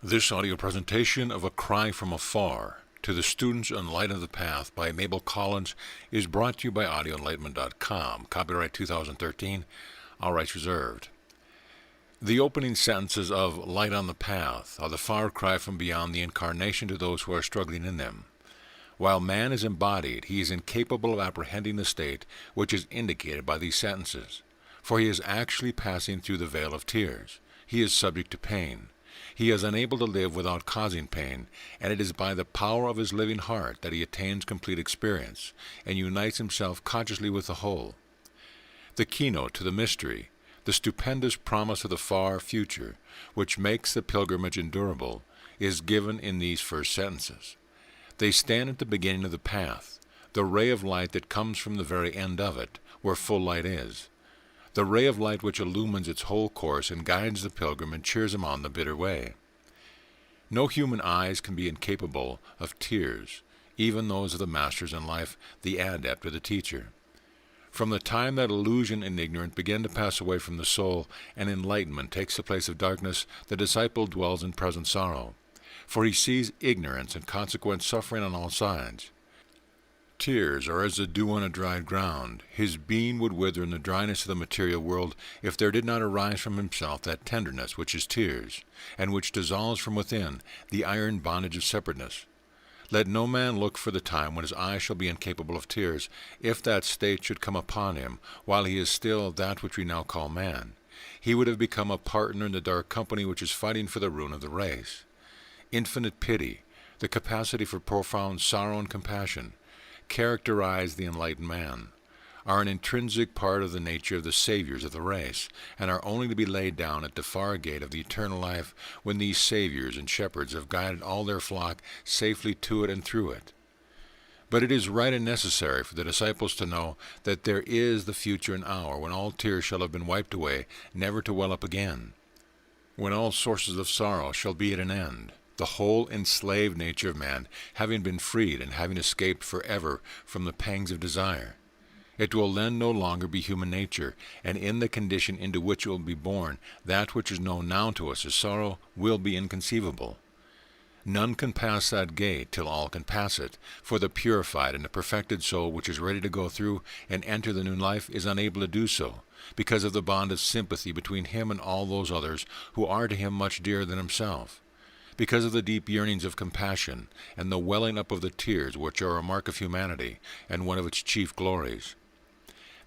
This audio presentation of A Cry from Afar to the Students Enlighten the Path by Mabel Collins is brought to you by audioenlightenment.com. Copyright 2013, all rights reserved. The opening sentences of Light on the Path are the far cry from beyond the incarnation to those who are struggling in them. While man is embodied, he is incapable of apprehending the state which is indicated by these sentences, for he is actually passing through the vale of tears. He is subject to pain. He is unable to live without causing pain, and it is by the power of his living heart that he attains complete experience and unites himself consciously with the whole. The keynote to the mystery, the stupendous promise of the far future, which makes the pilgrimage endurable, is given in these first sentences. They stand at the beginning of the path, the ray of light that comes from the very end of it, where full light is. The ray of light which illumines its whole course and guides the pilgrim and cheers him on the bitter way. No human eyes can be incapable of tears, even those of the masters in life, the adept or the teacher. From the time that illusion and ignorance begin to pass away from the soul, and enlightenment takes the place of darkness, the disciple dwells in present sorrow, for he sees ignorance and consequent suffering on all sides. Tears are as the dew on a dried ground. His being would wither in the dryness of the material world if there did not arise from himself that tenderness which is tears, and which dissolves from within the iron bondage of separateness. Let no man look for the time when his eye shall be incapable of tears, if that state should come upon him while he is still that which we now call man. He would have become a partner in the dark company which is fighting for the ruin of the race. Infinite pity, the capacity for profound sorrow and compassion, characterize the enlightened man, are an intrinsic part of the nature of the saviors of the race, and are only to be laid down at the far gate of the eternal life when these saviors and shepherds have guided all their flock safely to it and through it. But it is right and necessary for the disciples to know that there is the future and hour when all tears shall have been wiped away, never to well up again, when all sources of sorrow shall be at an end, the whole enslaved nature of man having been freed and having escaped forever from the pangs of desire. It will then no longer be human nature, and in the condition into which it will be born, that which is known now to us as sorrow will be inconceivable. None can pass that gate till all can pass it, for the purified and the perfected soul which is ready to go through and enter the new life is unable to do so, because of the bond of sympathy between him and all those others who are to him much dearer than himself, because of the deep yearnings of compassion and the welling up of the tears which are a mark of humanity and one of its chief glories.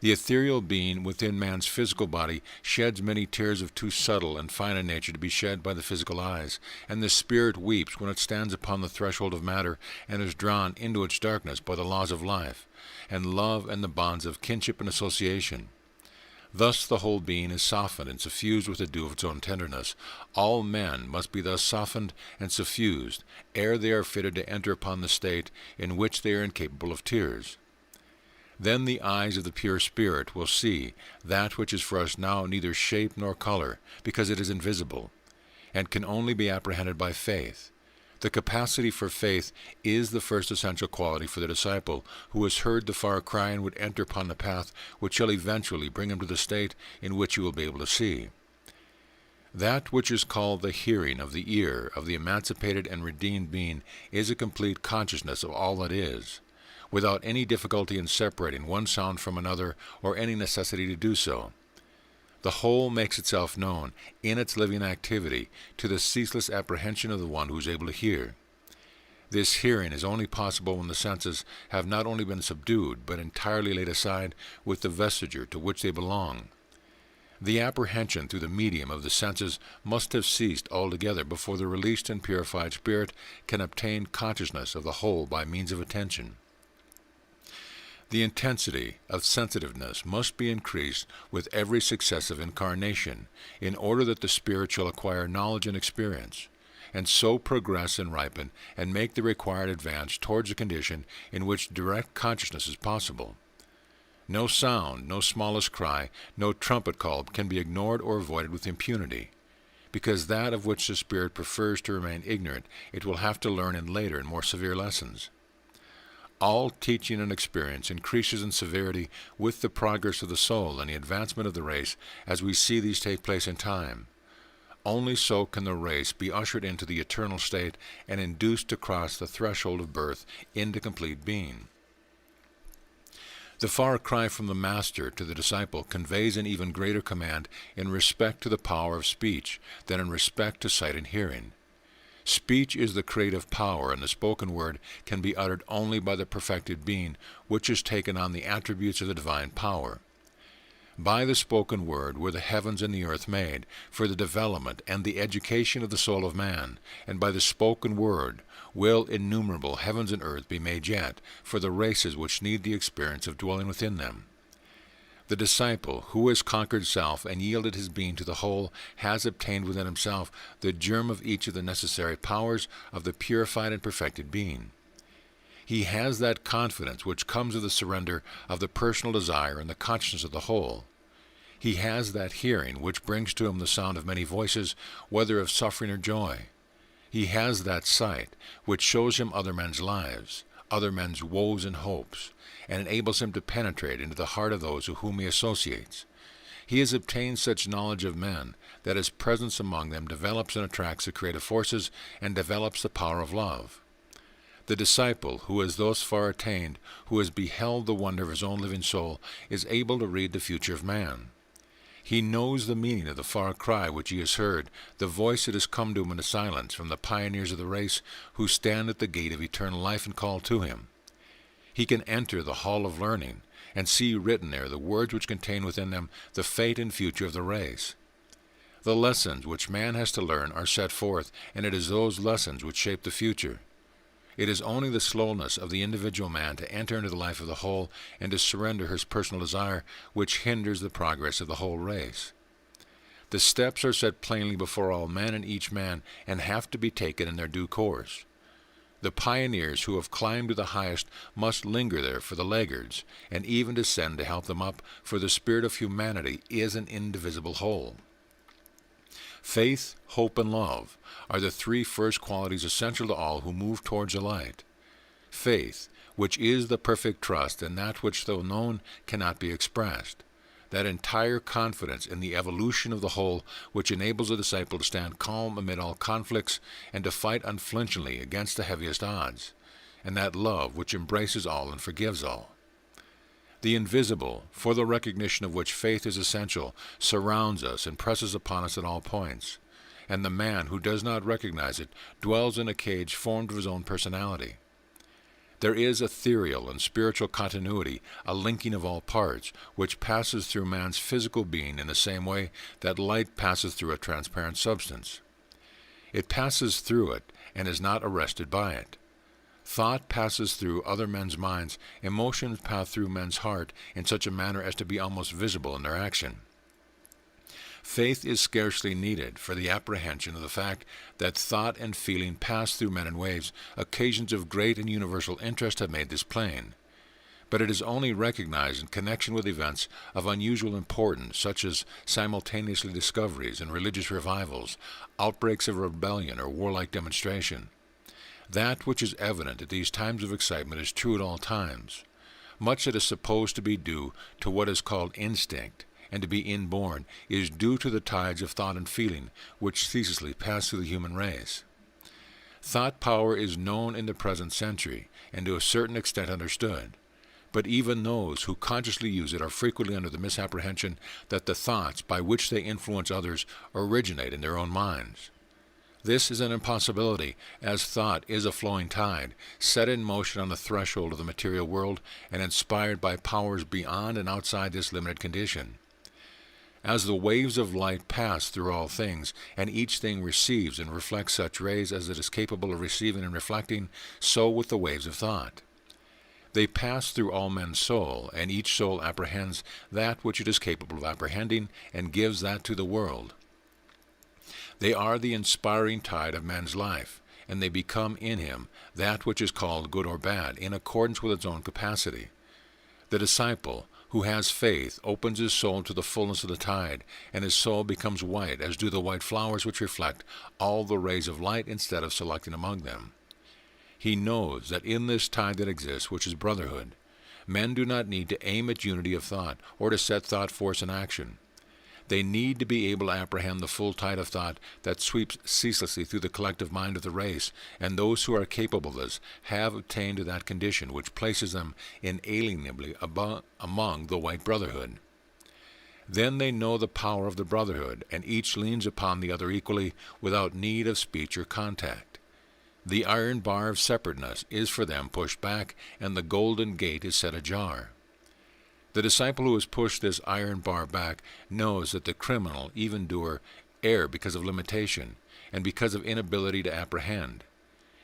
The ethereal being within man's physical body sheds many tears of too subtle and fine a nature to be shed by the physical eyes, and the spirit weeps when it stands upon the threshold of matter and is drawn into its darkness by the laws of life, and love and the bonds of kinship and association. Thus the whole being is softened and suffused with the dew of its own tenderness. All men must be thus softened and suffused ere they are fitted to enter upon the state in which they are incapable of tears. Then the eyes of the pure spirit will see that which is for us now neither shape nor color, because it is invisible, and can only be apprehended by faith. The capacity for faith is the first essential quality for the disciple who has heard the far cry and would enter upon the path which shall eventually bring him to the state in which he will be able to see. That which is called the hearing of the ear of the emancipated and redeemed being is a complete consciousness of all that is, without any difficulty in separating one sound from another or any necessity to do so. The whole makes itself known in its living activity to the ceaseless apprehension of the one who is able to hear. This hearing is only possible when the senses have not only been subdued, but entirely laid aside with the vesture to which they belong. The apprehension through the medium of the senses must have ceased altogether before the released and purified spirit can obtain consciousness of the whole by means of attention. The intensity of sensitiveness must be increased with every successive incarnation, in order that the spirit shall acquire knowledge and experience, and so progress and ripen and make the required advance towards a condition in which direct consciousness is possible. No sound, no smallest cry, no trumpet call can be ignored or avoided with impunity, because that of which the spirit prefers to remain ignorant it will have to learn in later and more severe lessons. All teaching and experience increases in severity with the progress of the soul and the advancement of the race as we see these take place in time. Only so can the race be ushered into the eternal state and induced to cross the threshold of birth into complete being. The far cry from the master to the disciple conveys an even greater command in respect to the power of speech than in respect to sight and hearing. Speech is the creative power, and the spoken word can be uttered only by the perfected being, which has taken on the attributes of the divine power. By the spoken word were the heavens and the earth made, for the development and the education of the soul of man, and by the spoken word will innumerable heavens and earth be made yet, for the races which need the experience of dwelling within them. The disciple, who has conquered self and yielded his being to the whole, has obtained within himself the germ of each of the necessary powers of the purified and perfected being. He has that confidence which comes of the surrender of the personal desire and the consciousness of the whole. He has that hearing which brings to him the sound of many voices, whether of suffering or joy. He has that sight which shows him other men's lives, other men's woes and hopes, and enables him to penetrate into the heart of those with whom he associates. He has obtained such knowledge of men that his presence among them develops and attracts the creative forces and develops the power of love. The disciple, who has thus far attained, who has beheld the wonder of his own living soul, is able to read the future of man. He knows the meaning of the far cry which he has heard, the voice that has come to him in the silence from the pioneers of the race who stand at the gate of eternal life and call to him. He can enter the hall of learning and see written there the words which contain within them the fate and future of the race. The lessons which man has to learn are set forth, and it is those lessons which shape the future. It is only the slowness of the individual man to enter into the life of the whole and to surrender his personal desire which hinders the progress of the whole race. The steps are set plainly before all men and each man, and have to be taken in their due course. The pioneers who have climbed to the highest must linger there for the laggards, and even descend to help them up, for the spirit of humanity is an indivisible whole. Faith, hope, and love are the three first qualities essential to all who move towards the light. Faith, which is the perfect trust in that which, though known, cannot be expressed. That entire confidence in the evolution of the whole which enables a disciple to stand calm amid all conflicts and to fight unflinchingly against the heaviest odds. And that love which embraces all and forgives all. The invisible, for the recognition of which faith is essential, surrounds us and presses upon us at all points, and the man who does not recognize it dwells in a cage formed of his own personality. There is ethereal and spiritual continuity, a linking of all parts, which passes through man's physical being in the same way that light passes through a transparent substance. It passes through it and is not arrested by it. Thought passes through other men's minds, emotions pass through men's heart in such a manner as to be almost visible in their action. Faith is scarcely needed for the apprehension of the fact that thought and feeling pass through men in waves. Occasions of great and universal interest have made this plain. But it is only recognized in connection with events of unusual importance, such as simultaneously discoveries and religious revivals, outbreaks of rebellion or warlike demonstration. That which is evident at these times of excitement is true at all times. Much that is supposed to be due to what is called instinct, and to be inborn, is due to the tides of thought and feeling which ceaselessly pass through the human race. Thought power is known in the present century, and to a certain extent understood. But even those who consciously use it are frequently under the misapprehension that the thoughts by which they influence others originate in their own minds. This is an impossibility, as thought is a flowing tide, set in motion on the threshold of the material world and inspired by powers beyond and outside this limited condition. As the waves of light pass through all things, and each thing receives and reflects such rays as it is capable of receiving and reflecting, so with the waves of thought. They pass through all men's soul, and each soul apprehends that which it is capable of apprehending, and gives that to the world. They are the inspiring tide of man's life, and they become in him that which is called good or bad, in accordance with its own capacity. The disciple, who has faith, opens his soul to the fullness of the tide, and his soul becomes white, as do the white flowers which reflect all the rays of light instead of selecting among them. He knows that in this tide that exists, which is brotherhood, men do not need to aim at unity of thought, or to set thought force in action. They need to be able to apprehend the full tide of thought that sweeps ceaselessly through the collective mind of the race, and those who are capable of this have attained to that condition which places them inalienably among the white brotherhood. Then they know the power of the brotherhood, and each leans upon the other equally without need of speech or contact. The iron bar of separateness is for them pushed back, and the golden gate is set ajar. The disciple who has pushed this iron bar back knows that the criminal evildoer err because of limitation and because of inability to apprehend.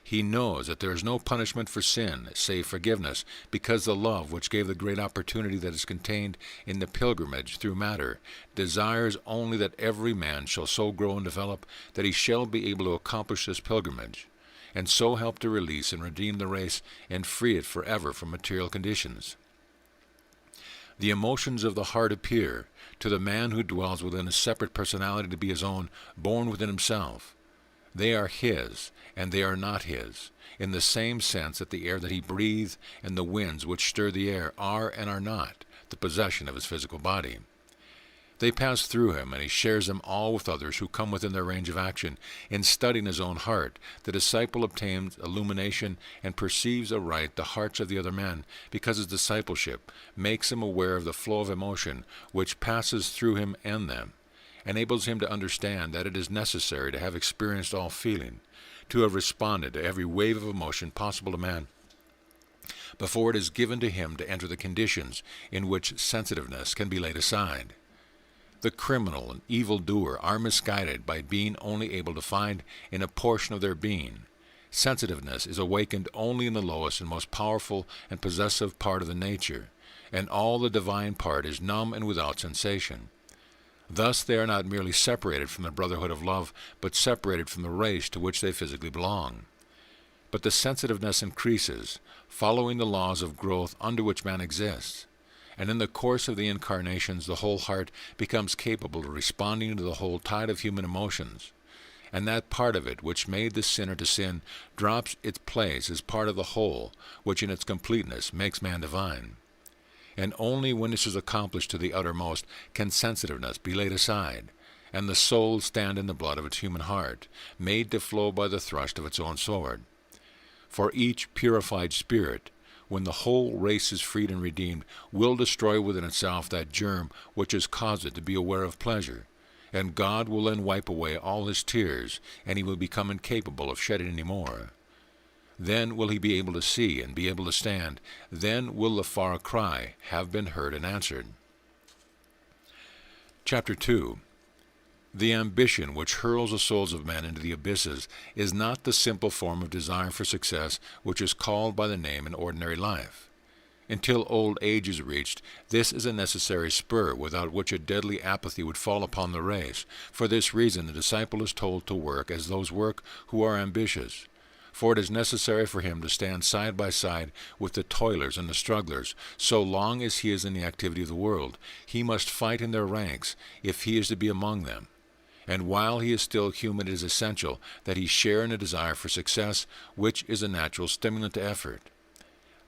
He knows that there is no punishment for sin save forgiveness, because the love which gave the great opportunity that is contained in the pilgrimage through matter desires only that every man shall so grow and develop that he shall be able to accomplish this pilgrimage, and so help to release and redeem the race and free it forever from material conditions. The emotions of the heart appear to the man who dwells within a separate personality to be his own, born within himself. They are his, and they are not his, in the same sense that the air that he breathes and the winds which stir the air are and are not the possession of his physical body. They pass through him, and he shares them all with others who come within their range of action. In studying his own heart, the disciple obtains illumination and perceives aright the hearts of the other men, because his discipleship makes him aware of the flow of emotion which passes through him and them, enables him to understand that it is necessary to have experienced all feeling, to have responded to every wave of emotion possible to man, before it is given to him to enter the conditions in which sensitiveness can be laid aside. The criminal and evildoer are misguided by being only able to find in a portion of their being. Sensitiveness is awakened only in the lowest and most powerful and possessive part of the nature, and all the divine part is numb and without sensation. Thus they are not merely separated from the brotherhood of love, but separated from the race to which they physically belong. But the sensitiveness increases, following the laws of growth under which man exists. And in the course of the incarnations, the whole heart becomes capable of responding to the whole tide of human emotions. And that part of it which made the sinner to sin drops its place as part of the whole, which in its completeness makes man divine. And only when this is accomplished to the uttermost can sensitiveness be laid aside, and the soul stand in the blood of its human heart, made to flow by the thrust of its own sword. For each purified spirit, when the whole race is freed and redeemed, will destroy within itself that germ which has caused it to be aware of pleasure, and God will then wipe away all his tears, and he will become incapable of shedding any more. Then will he be able to see and be able to stand. Then will the far cry have been heard and answered. Chapter 2. The ambition which hurls the souls of men into the abysses is not the simple form of desire for success which is called by the name in ordinary life. Until old age is reached, this is a necessary spur without which a deadly apathy would fall upon the race. For this reason the disciple is told to work as those work who are ambitious. For it is necessary for him to stand side by side with the toilers and the strugglers. So long as he is in the activity of the world, he must fight in their ranks if he is to be among them. And while he is still human, it is essential that he share in a desire for success, which is a natural stimulant to effort.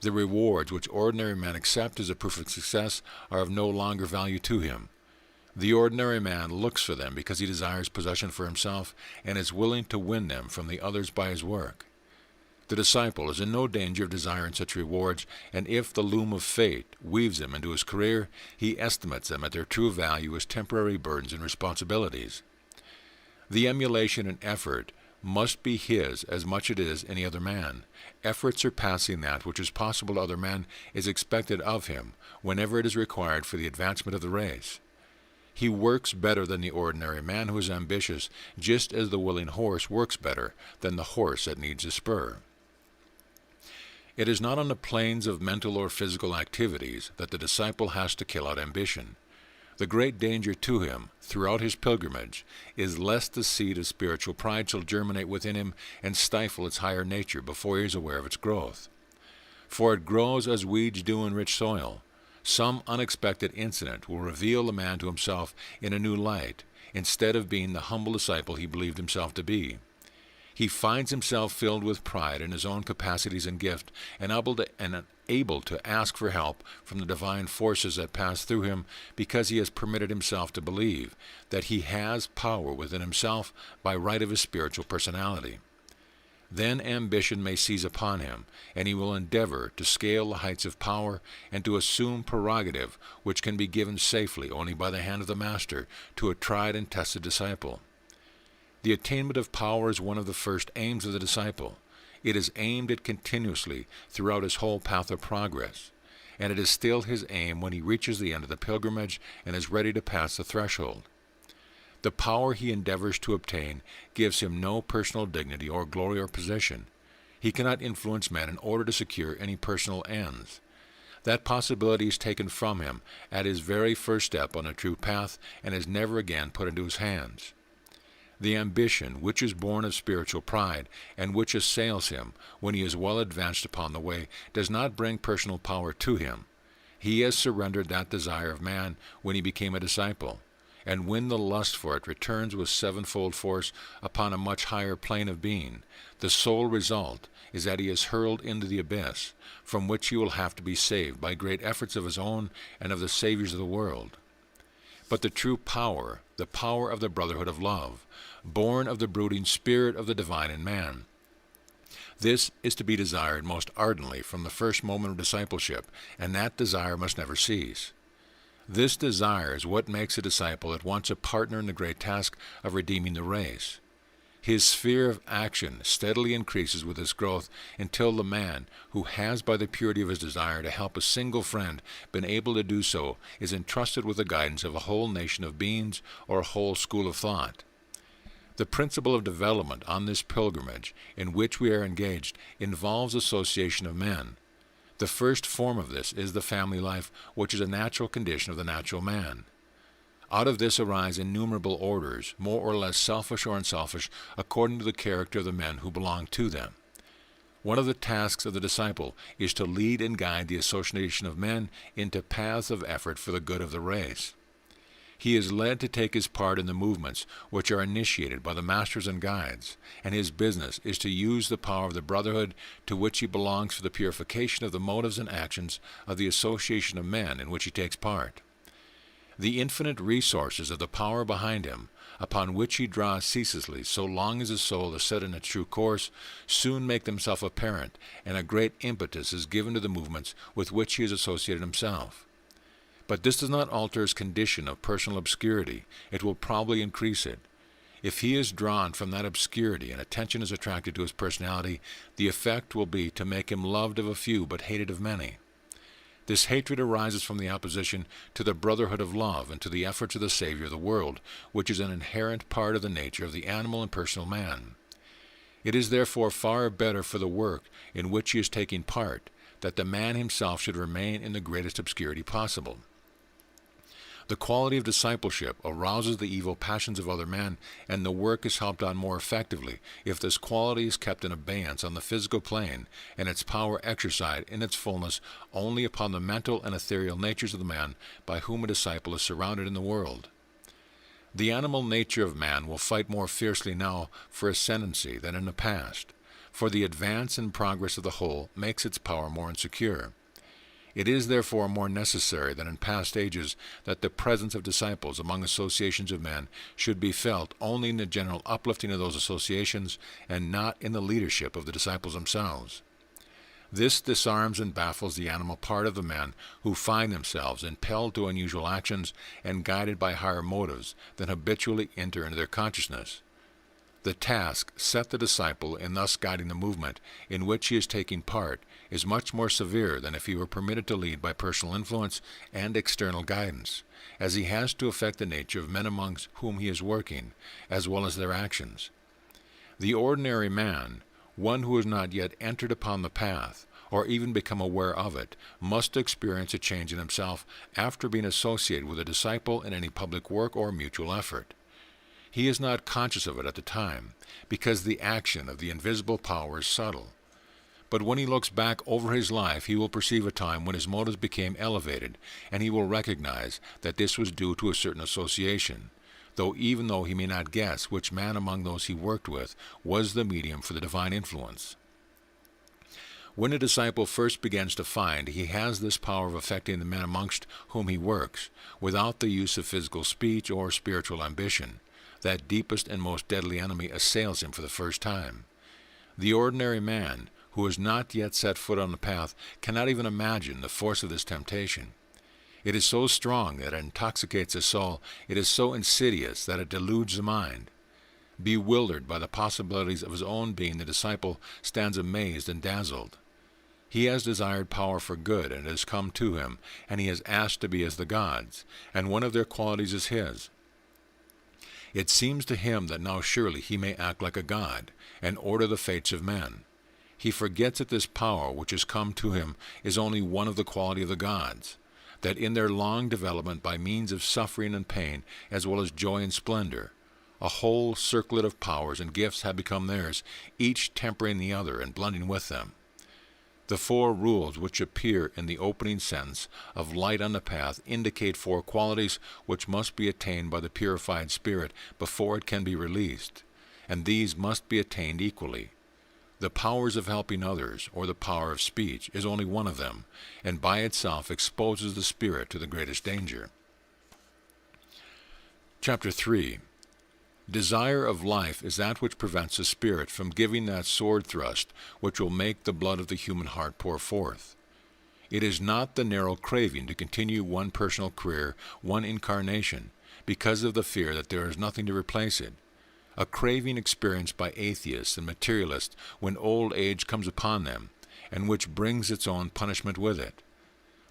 The rewards which ordinary men accept as a proof of success are of no longer value to him. The ordinary man looks for them because he desires possession for himself and is willing to win them from the others by his work. The disciple is in no danger of desiring such rewards, and if the loom of fate weaves them into his career, he estimates them at their true value as temporary burdens and responsibilities. The emulation and effort must be his as much as it is any other man. Effort surpassing that which is possible to other men is expected of him whenever it is required for the advancement of the race. He works better than the ordinary man who is ambitious, just as the willing horse works better than the horse that needs a spur. It is not on the planes of mental or physical activities that the disciple has to kill out ambition. The great danger to him throughout his pilgrimage is lest the seed of spiritual pride shall germinate within him and stifle its higher nature before he is aware of its growth. For it grows as weeds do in rich soil. Some unexpected incident will reveal the man to himself in a new light, instead of being the humble disciple he believed himself to be. He finds himself filled with pride in his own capacities and gift, and able to ask for help from the divine forces that pass through him, because he has permitted himself to believe that he has power within himself by right of his spiritual personality. Then ambition may seize upon him, and he will endeavor to scale the heights of power and to assume prerogative which can be given safely only by the hand of the Master to a tried and tested disciple. The attainment of power is one of the first aims of the disciple. It is aimed at continuously throughout his whole path of progress, and it is still his aim when he reaches the end of the pilgrimage and is ready to pass the threshold. The power he endeavors to obtain gives him no personal dignity or glory or position. He cannot influence men in order to secure any personal ends. That possibility is taken from him at his very first step on a true path and is never again put into his hands. The ambition which is born of spiritual pride and which assails him when he is well advanced upon the way does not bring personal power to him. He has surrendered that desire of man when he became a disciple, and when the lust for it returns with sevenfold force upon a much higher plane of being, the sole result is that he is hurled into the abyss, from which he will have to be saved by great efforts of his own and of the saviors of the world. But the true power, the power of the brotherhood of love, born of the brooding spirit of the divine in man, this is to be desired most ardently from the first moment of discipleship, and that desire must never cease. This desire is what makes a disciple at once a partner in the great task of redeeming the race. His sphere of action steadily increases with his growth until the man who has, by the purity of his desire to help a single friend, been able to do so, is entrusted with the guidance of a whole nation of beings or a whole school of thought. The principle of development on this pilgrimage in which we are engaged involves association of men. The first form of this is the family life, which is a natural condition of the natural man. Out of this arise innumerable orders, more or less selfish or unselfish, according to the character of the men who belong to them. One of the tasks of the disciple is to lead and guide the association of men into paths of effort for the good of the race. He is led to take his part in the movements which are initiated by the masters and guides, and his business is to use the power of the brotherhood to which he belongs for the purification of the motives and actions of the association of men in which he takes part. The infinite resources of the power behind him, upon which he draws ceaselessly so long as his soul is set in its true course, soon make themselves apparent, and a great impetus is given to the movements with which he has associated himself. But this does not alter his condition of personal obscurity. It will probably increase it. If he is drawn from that obscurity and attention is attracted to his personality, the effect will be to make him loved of a few but hated of many. This hatred arises from the opposition to the brotherhood of love and to the efforts of the Savior of the world, which is an inherent part of the nature of the animal and personal man. It is therefore far better for the work in which he is taking part that the man himself should remain in the greatest obscurity possible. The quality of discipleship arouses the evil passions of other men, and the work is helped on more effectively if this quality is kept in abeyance on the physical plane, and its power exercised in its fullness only upon the mental and ethereal natures of the man by whom a disciple is surrounded in the world. The animal nature of man will fight more fiercely now for ascendancy than in the past, for the advance and progress of the whole makes its power more insecure. It is therefore more necessary than in past ages that the presence of disciples among associations of men should be felt only in the general uplifting of those associations and not in the leadership of the disciples themselves. This disarms and baffles the animal part of the men who find themselves impelled to unusual actions and guided by higher motives than habitually enter into their consciousness. The task set the disciple in thus guiding the movement in which he is taking part is much more severe than if he were permitted to lead by personal influence and external guidance, as he has to affect the nature of men amongst whom he is working, as well as their actions. The ordinary man, one who has not yet entered upon the path, or even become aware of it, must experience a change in himself after being associated with a disciple in any public work or mutual effort. He is not conscious of it at the time, because the action of the invisible power is subtle. But when he looks back over his life, he will perceive a time when his motives became elevated, and he will recognize that this was due to a certain association. even though he may not guess which man among those he worked with was the medium for the divine influence. When a disciple first begins to find he has this power of affecting the men amongst whom he works, without the use of physical speech or spiritual ambition, that deepest and most deadly enemy assails him for the first time. The ordinary man, who has not yet set foot on the path, cannot even imagine the force of this temptation. It is so strong that it intoxicates the soul. It is so insidious that it deludes the mind. Bewildered by the possibilities of his own being, the disciple stands amazed and dazzled. He has desired power for good, and it has come to him, and he has asked to be as the gods, and one of their qualities is his. It seems to him that now surely he may act like a god, and order the fates of men. He forgets that this power which has come to him is only one of the quality of the gods, that in their long development by means of suffering and pain, as well as joy and splendor, a whole circlet of powers and gifts have become theirs, each tempering the other and blending with them. The four rules which appear in the opening sentence of Light on the Path indicate four qualities which must be attained by the purified spirit before it can be released, and these must be attained equally. The powers of helping others, or the power of speech, is only one of them, and by itself exposes the spirit to the greatest danger. Chapter 3. Desire of life is that which prevents the spirit from giving that sword thrust which will make the blood of the human heart pour forth. It is not the narrow craving to continue one personal career, one incarnation, because of the fear that there is nothing to replace it. A craving experienced by atheists and materialists when old age comes upon them, and which brings its own punishment with it.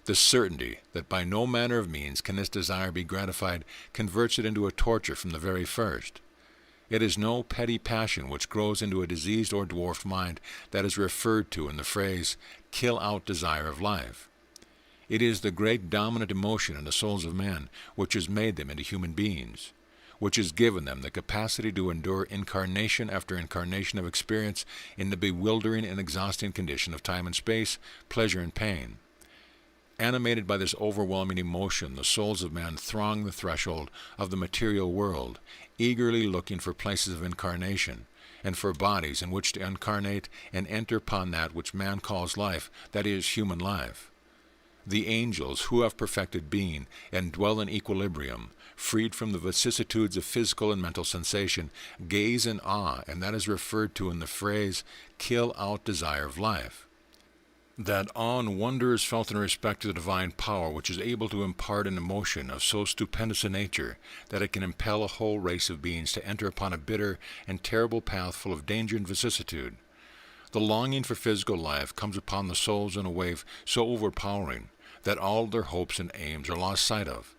The certainty that by no manner of means can this desire be gratified converts it into a torture from the very first. It is no petty passion which grows into a diseased or dwarfed mind that is referred to in the phrase, "kill out desire of life." It is the great dominant emotion in the souls of men which has made them into human beings, which has given them the capacity to endure incarnation after incarnation of experience in the bewildering and exhausting condition of time and space, pleasure and pain. Animated by this overwhelming emotion, the souls of men throng the threshold of the material world, eagerly looking for places of incarnation, and for bodies in which to incarnate and enter upon that which man calls life, that is, human life. The angels, who have perfected being and dwell in equilibrium, freed from the vicissitudes of physical and mental sensation, gaze in awe, and that is referred to in the phrase, "kill out desire of life." That awe and wonder is felt in respect to the divine power which is able to impart an emotion of so stupendous a nature that it can impel a whole race of beings to enter upon a bitter and terrible path full of danger and vicissitude. The longing for physical life comes upon the souls in a wave so overpowering that all their hopes and aims are lost sight of,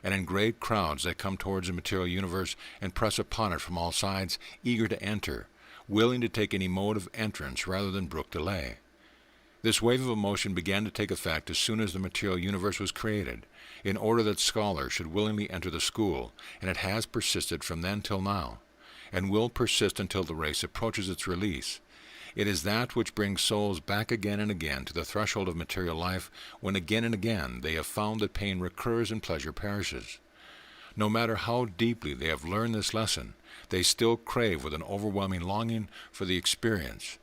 and in great crowds they come towards the material universe and press upon it from all sides, eager to enter, willing to take any mode of entrance rather than brook delay. This wave of emotion began to take effect as soon as the material universe was created, in order that scholars should willingly enter the school, and it has persisted from then till now, and will persist until the race approaches its release. It is that which brings souls back again and again to the threshold of material life, when again and again they have found that pain recurs and pleasure perishes. No matter how deeply they have learned this lesson, they still crave with an overwhelming longing for the experience.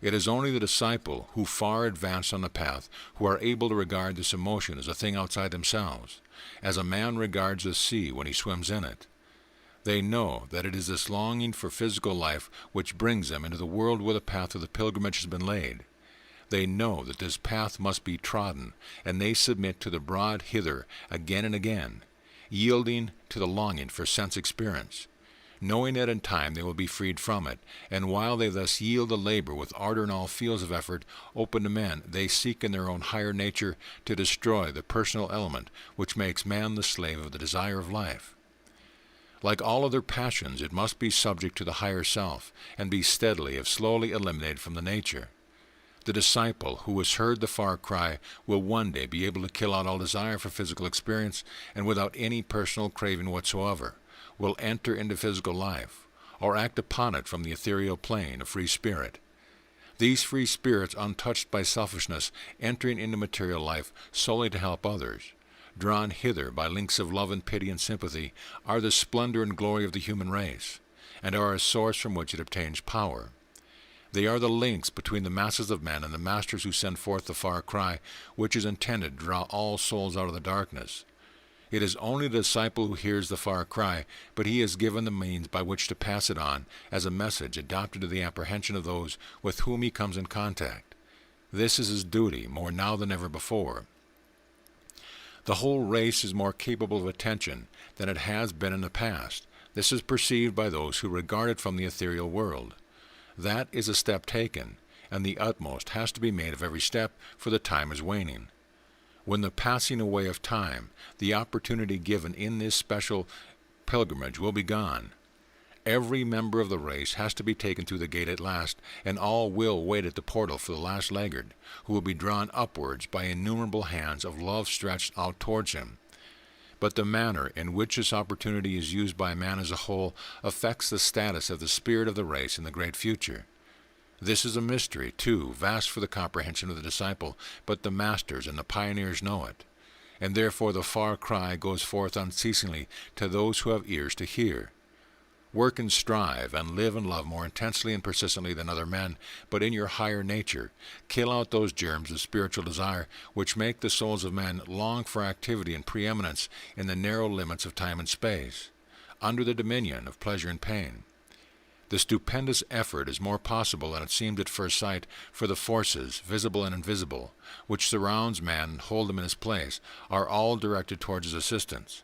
It is only the disciple who far advanced on the path who are able to regard this emotion as a thing outside themselves, as a man regards the sea when he swims in it. They know that it is this longing for physical life which brings them into the world where the path of the pilgrimage has been laid. They know that this path must be trodden, and they submit to the broad hither again and again, yielding to the longing for sense experience, knowing that in time they will be freed from it, and while they thus yield the labor with ardor in all fields of effort open to men, they seek in their own higher nature to destroy the personal element which makes man the slave of the desire of life. Like all other passions, it must be subject to the higher self, and be steadily, if slowly, eliminated from the nature. The disciple who has heard the far cry will one day be able to kill out all desire for physical experience, and without any personal craving whatsoever, will enter into physical life, or act upon it from the ethereal plane of free spirit. These free spirits, untouched by selfishness, entering into material life solely to help others, drawn hither by links of love and pity and sympathy, are the splendor and glory of the human race, and are a source from which it obtains power. They are the links between the masses of men and the masters who send forth the far cry, which is intended to draw all souls out of the darkness. It is only the disciple who hears the far cry, but he is given the means by which to pass it on as a message adapted to the apprehension of those with whom he comes in contact. This is his duty, more now than ever before. The whole race is more capable of attention than it has been in the past. This is perceived by those who regard it from the ethereal world. That is a step taken, and the utmost has to be made of every step, for the time is waning. When the passing away of time, the opportunity given in this special pilgrimage will be gone. Every member of the race has to be taken through the gate at last, and all will wait at the portal for the last laggard, who will be drawn upwards by innumerable hands of love stretched out towards him. But the manner in which this opportunity is used by man as a whole affects the status of the spirit of the race in the great future. This is a mystery, too, vast for the comprehension of the disciple, but the masters and the pioneers know it, and therefore the far cry goes forth unceasingly to those who have ears to hear. Work and strive, and live and love more intensely and persistently than other men, but in your higher nature. Kill out those germs of spiritual desire which make the souls of men long for activity and preeminence in the narrow limits of time and space, under the dominion of pleasure and pain. The stupendous effort is more possible than it seemed at first sight, for the forces, visible and invisible, which surrounds man and hold him in his place, are all directed towards his assistance.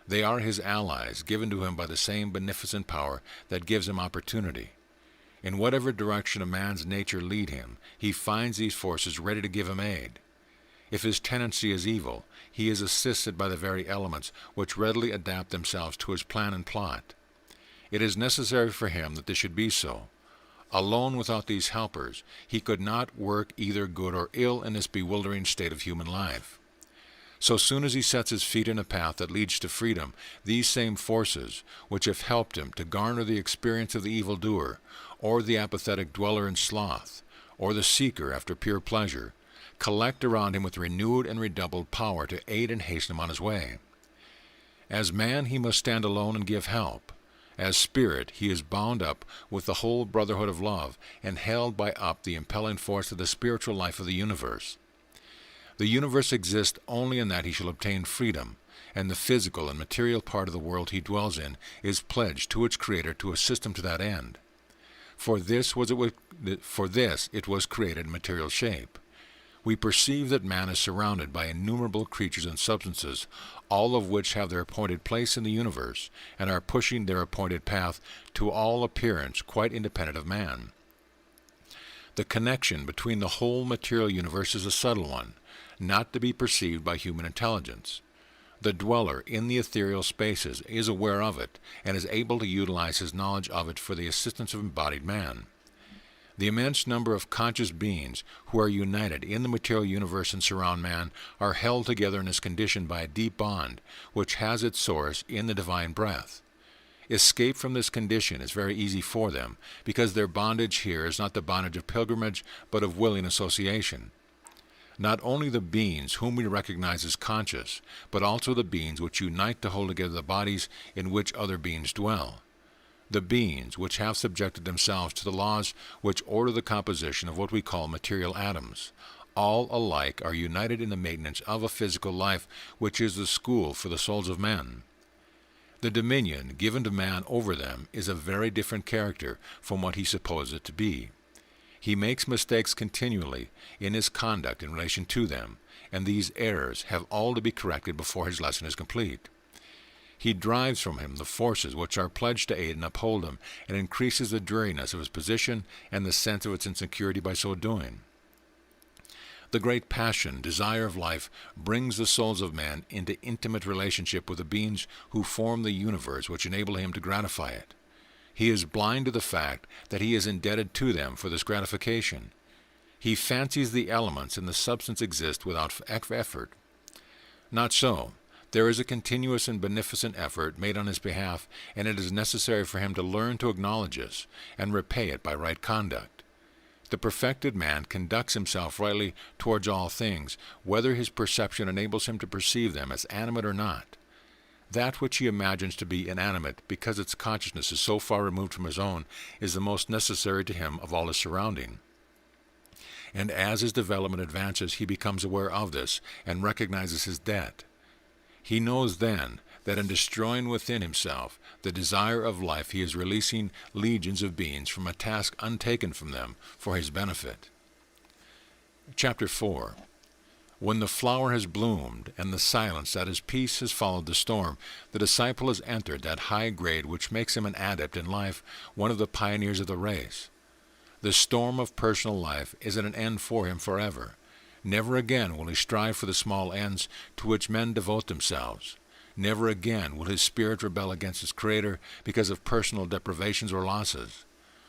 They are his allies, given to him by the same beneficent power that gives him opportunity. In whatever direction a man's nature lead him, he finds these forces ready to give him aid. If his tendency is evil, he is assisted by the very elements which readily adapt themselves to his plan and plot. It is necessary for him that this should be so. Alone without these helpers, he could not work either good or ill in this bewildering state of human life. So soon as he sets his feet in a path that leads to freedom, these same forces, which have helped him to garner the experience of the evildoer, or the apathetic dweller in sloth, or the seeker after pure pleasure, collect around him with renewed and redoubled power to aid and hasten him on his way. As man he must stand alone and give help. As spirit he is bound up with the whole brotherhood of love, and held by up the impelling force of the spiritual life of the universe. The universe exists only in that he shall obtain freedom, and the physical and material part of the world he dwells in is pledged to its Creator to assist him to that end. For this it was created in material shape. We perceive that man is surrounded by innumerable creatures and substances, all of which have their appointed place in the universe, and are pushing their appointed path to all appearance quite independent of man. The connection between the whole material universe is a subtle one, not to be perceived by human intelligence. The dweller in the ethereal spaces is aware of it, and is able to utilize his knowledge of it for the assistance of embodied man. The immense number of conscious beings who are united in the material universe and surround man are held together in this condition by a deep bond, which has its source in the divine breath. Escape from this condition is very easy for them, because their bondage here is not the bondage of pilgrimage, but of willing association. Not only the beings whom we recognize as conscious, but also the beings which unite to hold together the bodies in which other beings dwell. The beings which have subjected themselves to the laws which order the composition of what we call material atoms, all alike are united in the maintenance of a physical life which is the school for the souls of men. The dominion given to man over them is a very different character from what he supposes it to be. He makes mistakes continually in his conduct in relation to them, and these errors have all to be corrected before his lesson is complete. He drives from him the forces which are pledged to aid and uphold him, and increases the dreariness of his position and the sense of its insecurity by so doing. The great passion, desire of life, brings the souls of man into intimate relationship with the beings who form the universe which enable him to gratify it. He is blind to the fact that he is indebted to them for this gratification. He fancies the elements and the substance exist without effort. Not so. There is a continuous and beneficent effort made on his behalf, and it is necessary for him to learn to acknowledge this, and repay it by right conduct. The perfected man conducts himself rightly towards all things, whether his perception enables him to perceive them as animate or not. That which he imagines to be inanimate, because its consciousness is so far removed from his own, is the most necessary to him of all his surrounding. And as his development advances, he becomes aware of this and recognizes his debt. He knows then that in destroying within himself the desire of life, he is releasing legions of beings from a task untaken from them for his benefit. Chapter 4. When the flower has bloomed, and the silence that is peace has followed the storm, the disciple has entered that high grade which makes him an adept in life, one of the pioneers of the race. The storm of personal life is at an end for him forever. Never again will he strive for the small ends to which men devote themselves. Never again will his spirit rebel against his Creator because of personal deprivations or losses.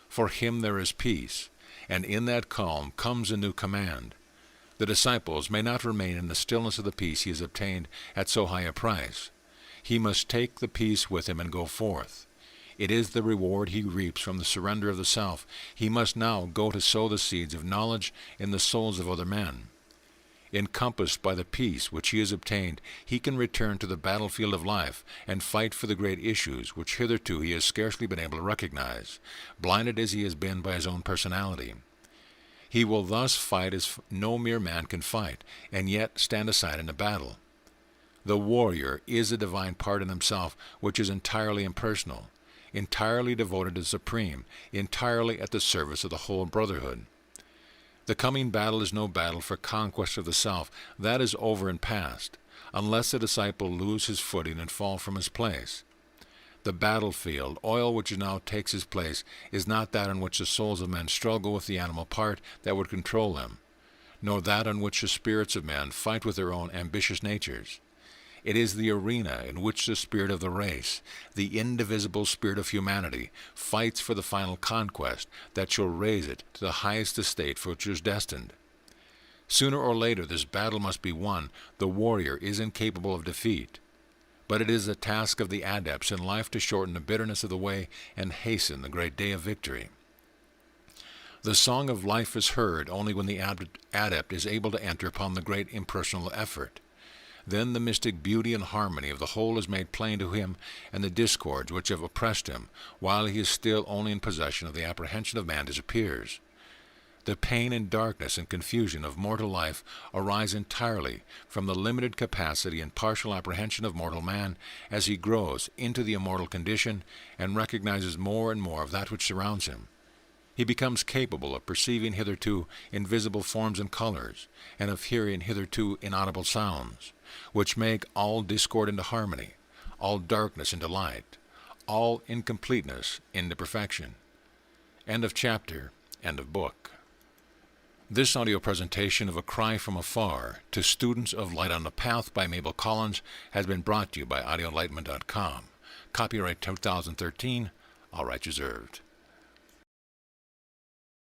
For him there is peace, and in that calm comes a new command. The disciples may not remain in the stillness of the peace he has obtained at so high a price. He must take the peace with him and go forth. It is the reward he reaps from the surrender of the self. He must now go to sow the seeds of knowledge in the souls of other men. Encompassed by the peace which he has obtained, he can return to the battlefield of life and fight for the great issues which hitherto he has scarcely been able to recognize, blinded as he has been by his own personality. He will thus fight as no mere man can fight, and yet stand aside in a battle. The warrior is a divine part in himself which is entirely impersonal, entirely devoted to the Supreme, entirely at the service of the whole brotherhood. The coming battle is no battle for conquest of the self. That is over and past, unless the disciple lose his footing and fall from his place. The battlefield, oil which now takes his place, is not that on which the souls of men struggle with the animal part that would control them, nor that on which the spirits of men fight with their own ambitious natures. It is the arena in which the spirit of the race, the indivisible spirit of humanity, fights for the final conquest that shall raise it to the highest estate for which it is destined. Sooner or later this battle must be won. The warrior is incapable of defeat. But it is the task of the adepts in life to shorten the bitterness of the way and hasten the great day of victory. The song of life is heard only when the adept is able to enter upon the great impersonal effort. Then the mystic beauty and harmony of the whole is made plain to him, and the discords which have oppressed him, while he is still only in possession of the apprehension of man, disappears. The pain and darkness and confusion of mortal life arise entirely from the limited capacity and partial apprehension of mortal man as he grows into the immortal condition and recognizes more and more of that which surrounds him. He becomes capable of perceiving hitherto invisible forms and colors, and of hearing hitherto inaudible sounds, which make all discord into harmony, all darkness into light, all incompleteness into perfection. End of chapter, end of book. This audio presentation of A Cry from Afar to students of Light on the Path by Mabel Collins has been brought to you by audioenlightenment.com. Copyright 2013, all rights reserved.